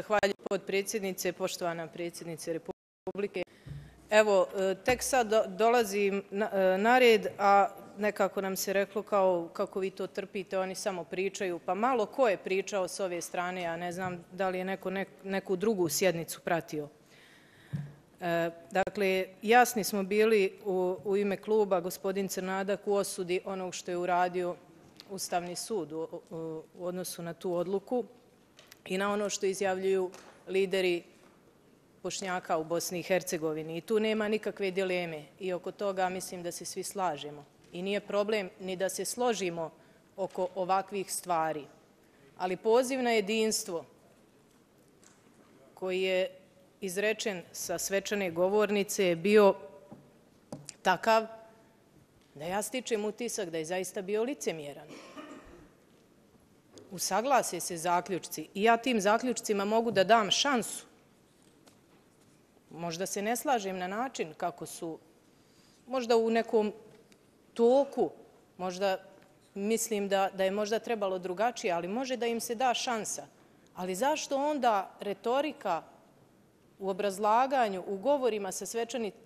Zahvaljujem potpredsjednice, poštovana predsjednice Republike. Evo, tek sad dolazim na red, a nekako nam se reklo kao kako vi to trpite, oni samo pričaju. Pa malo ko je pričao s ove strane, ja ne znam da li je neko neku drugu sjednicu pratio. Dakle, jasni smo bili u ime kluba, gospodin Crnadak, u osudi onog što je uradio Ustavni sud u odnosu na tu odluku i na ono što izjavljuju lideri Bošnjaka u Bosni i Hercegovini. I tu nema nikakve dileme i oko toga mislim da se svi slažemo. I nije problem ni da se složimo oko ovakvih stvari. Ali poziv na jedinstvo koji je izrečen sa svečane govornice je bio takav da ja stičem utisak da je zaista bio licemjeran. Usaglase se zaključci i ja tim zaključcima mogu da dam šansu. Možda se ne slažem na način kako su, možda u nekom toku, možda mislim da je možda trebalo drugačije, ali može da im se da šansa. Ali zašto onda retorika u obrazlaganju, u govorima sa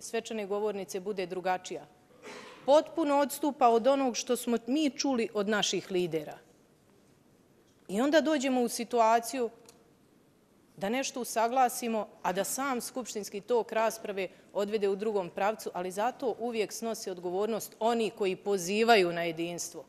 svečane govornice bude drugačija? Potpuno odstupa od onog što smo mi čuli od naših lidera. I onda dođemo u situaciju da nešto usaglasimo, a da sam skupštinski tok rasprave odvede u drugom pravcu, ali zato uvijek snose odgovornost oni koji pozivaju na jedinstvo.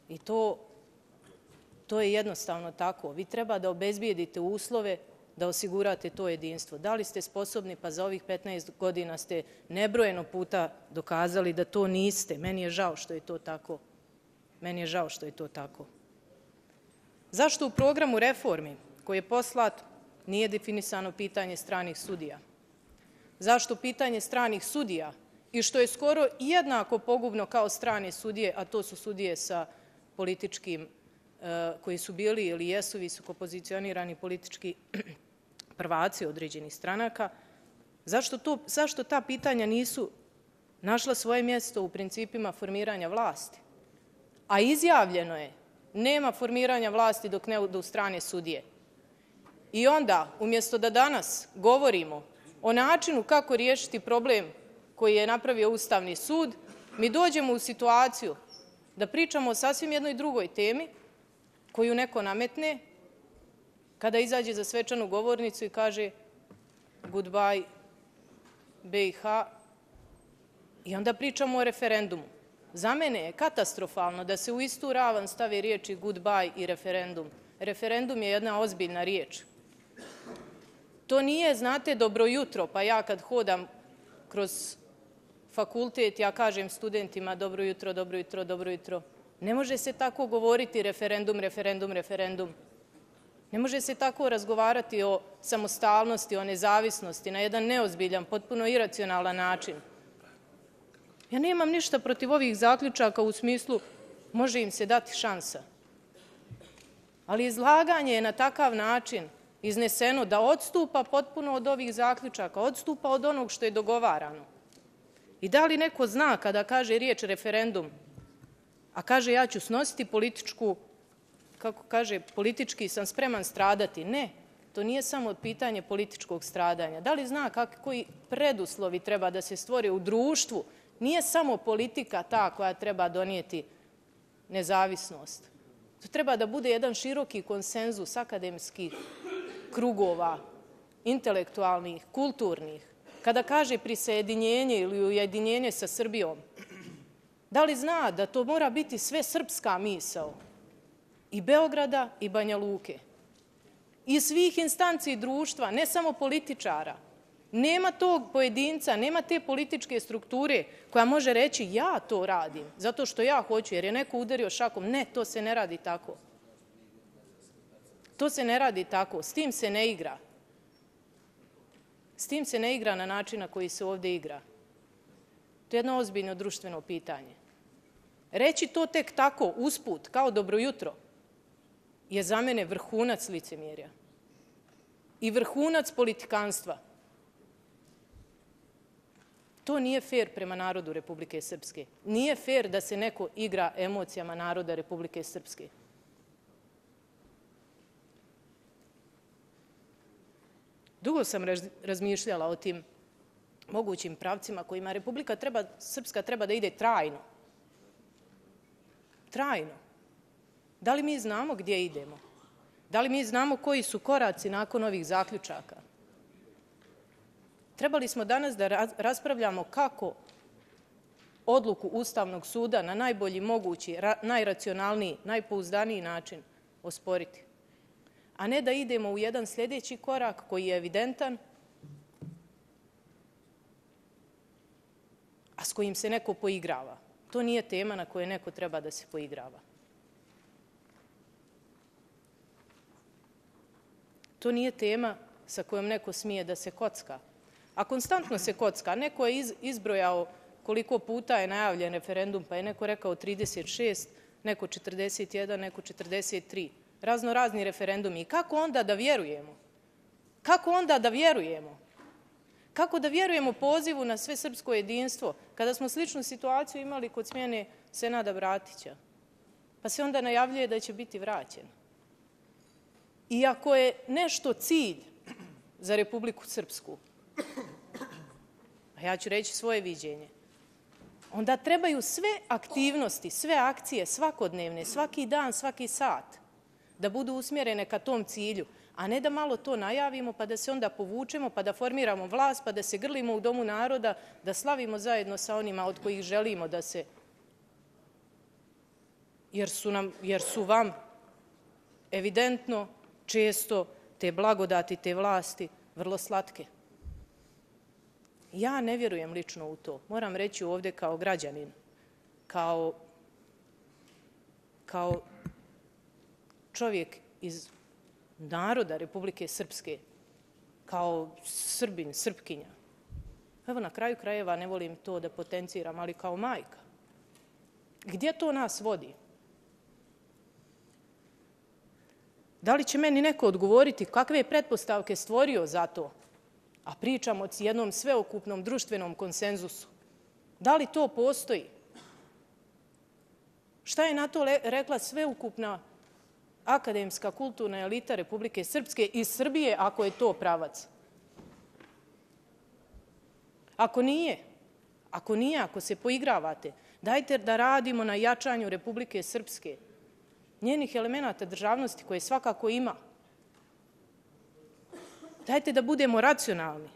I to je jednostavno tako. Vi treba da obezbijedite uslove da osigurate to jedinstvo. Da li ste sposobni? Pa za ovih 15 godina ste nebrojeno puta dokazali da to niste. Meni je žao što je to tako. Zašto u programu reformi koji je poslat nije definisano pitanje stranih sudija? Zašto pitanje stranih sudija i što je skoro jednako pogubno kao strane sudije, a to su sudije sa političkim, koji su bili ili jesu visoko pozicionirani politički prvaci određenih stranaka, zašto ta pitanja nisu našla svoje mjesto u principima formiranja vlasti? A izjavljeno je, nema formiranja vlasti dok ne odu strane sudije. I onda, umjesto da danas govorimo o načinu kako riješiti problem koji je napravio Ustavni sud, mi dođemo u situaciju da pričamo o sasvim jednoj drugoj temi koju neko nametne kada izađe za svečanu govornicu i kaže goodbye BiH i onda pričamo o referendumu. Za mene je katastrofalno da se u istu ravan stave riječi goodbye i referendum. Referendum je jedna ozbiljna riječ. To nije, znate, dobro jutro, pa ja kad hodam kroz fakultet, ja kažem studentima dobro jutro, dobro jutro, dobro jutro. Ne može se tako govoriti referendum, referendum, referendum. Ne može se tako razgovarati o samostalnosti, o nezavisnosti na jedan neozbiljan, potpuno iracionalan način. Ja nemam ništa protiv ovih zaključaka u smislu može im se dati šansa. Ali izlaganje je na takav način izneseno da odstupa potpuno od ovih zaključaka, odstupa od onog što je dogovarano. I da li neko zna kada kaže riječ referendum, a kaže ja ću snositi političku, kako kaže, politički sam spreman stradati? Ne, to nije samo pitanje političkog stradanja. Da li zna koji preduslovi treba da se stvore u društvu? Nije samo politika ta koja treba donijeti nezavisnost. To treba da bude jedan široki konsenzus akademskih krugova, intelektualnih, kulturnih. Kada kaže prisajedinjenje ili ujedinjenje sa Srbijom, da li zna da to mora biti sve srpska misao i Beograda i Banja Luke i svih instanci društva, ne samo političara? Nema tog pojedinca, nema te političke strukture koja može reći ja to radim zato što ja hoću jer je neko udario šakom. Ne, to se ne radi tako. To se ne radi tako, s tim se ne igra. S tim se ne igra na način na koji se ovdje igra. To je jedno ozbiljno društveno pitanje. Reći to tek tako, usput, kao dobro jutro, je za mene vrhunac licemjerja i vrhunac politikanstva. To nije fer prema narodu Republike Srpske. Nije fer da se neko igra emocijama naroda Republike Srpske. Dugo sam razmišljala o tim mogućim pravcima kojima Republika Srpska treba da ide trajno. Trajno. Da li mi znamo gdje idemo? Da li mi znamo koji su koraci nakon ovih zaključaka? Trebali smo danas da raspravljamo kako odluku Ustavnog suda na najbolji mogući, najracionalniji, najpouzdaniji način osporiti. A ne da idemo u jedan sljedeći korak koji je evidentan, a s kojim se neko poigrava. To nije tema na kojoj neko treba da se poigrava. To nije tema sa kojom neko smije da se kocka. A konstantno se kocka. Neko je izbrojao koliko puta je najavljen referendum, pa je neko rekao 36, neko 41, neko 43. Razno razni referendumi. I kako onda da vjerujemo? Kako onda da vjerujemo? Kako da vjerujemo pozivu na svesrpsko jedinstvo kada smo sličnu situaciju imali kod smjene Senada Bratića? Pa se onda najavljuje da će biti vraćen. I ako je nešto cilj za Republiku Srpsku, a ja ću reći svoje viđenje, onda trebaju sve aktivnosti, sve akcije, svakodnevne, svaki dan, svaki sat, da budu usmjerene ka tom cilju, a ne da malo to najavimo, pa da se onda povučemo, pa da formiramo vlast, pa da se grlimo u Domu naroda, da slavimo zajedno sa onima od kojih želimo da se... Jer su vam evidentno često te blagodati, te vlasti vrlo slatke. Ja ne vjerujem lično u to. Moram reći ovdje kao građanin, kao čovjek iz naroda Republike Srpske, kao Srbin, Srpkinja. Evo, na kraju krajeva ne volim to da potenciram, ali kao majka. Gdje to nas vodi? Da li će meni neko odgovoriti kakve je pretpostavke stvorio za to? A pričamo o jednom sveokupnom društvenom konsenzusu. Da li to postoji? Šta je na to rekla sveukupna akademska kulturna elita Republike Srpske i Srbije, ako je to pravac? Ako nije, ako se poigravate, dajte da radimo na jačanju Republike Srpske, njenih elemenata državnosti koje svakako ima. Dajte da budemo racionalni.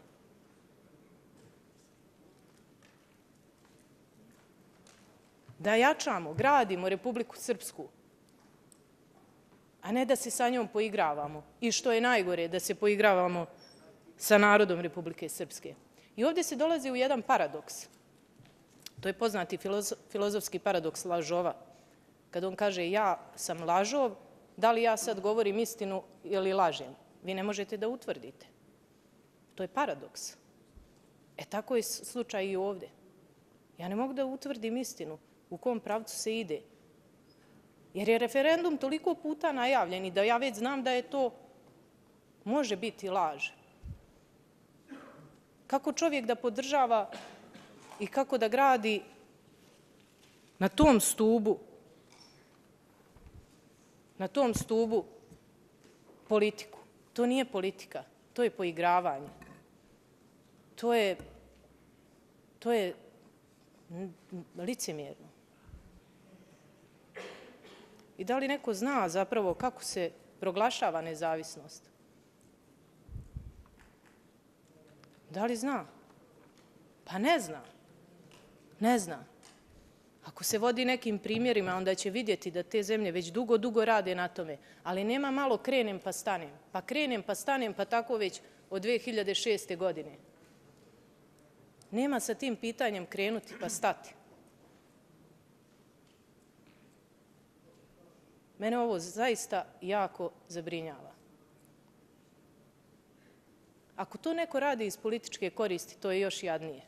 Da jačamo, gradimo Republiku Srpsku, a ne da se sa njom poigravamo. I što je najgore, da se poigravamo sa narodom Republike Srpske. I ovdje se dolazi u jedan paradoks. To je poznati filozofski paradoks lažova. Kad on kaže ja sam lažov, da li ja sad govorim istinu ili lažem? Vi ne možete da utvrdite. To je paradoks. Tako je slučaj i ovdje. Ja ne mogu da utvrdim istinu u kom pravcu se ide. Jer je referendum toliko puta najavljen i da ja već znam da je to može biti laž. Kako čovjek da podržava i kako da gradi na tom stubu politiku? To nije politika, to je poigravanje. To je licemjerno. I da li neko zna zapravo kako se proglašava nezavisnost? Da li zna? Pa ne zna. Ne zna. Ako se vodi nekim primjerima, onda će vidjeti da te zemlje već dugo rade na tome. Ali nema malo krenem pa stanem. Pa krenem pa stanem, pa tako već od 2006. godine. Nema sa tim pitanjem krenuti pa stati. Mene ovo zaista jako zabrinjava. Ako to neko radi iz političke koristi, to je još jadnije.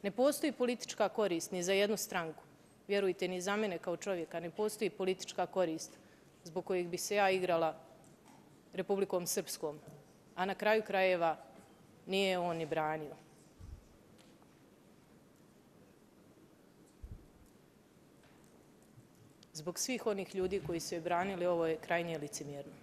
Ne postoji politička korist ni za jednu stranku. Vjerujte, ni za mene kao čovjeka ne postoji politička korist zbog kojih bi se ja igrala Republikom Srpskom, a na kraju krajeva nije on ni branio. Zbog svih onih ljudi koji su je branili, ovo je krajnje licemjerno.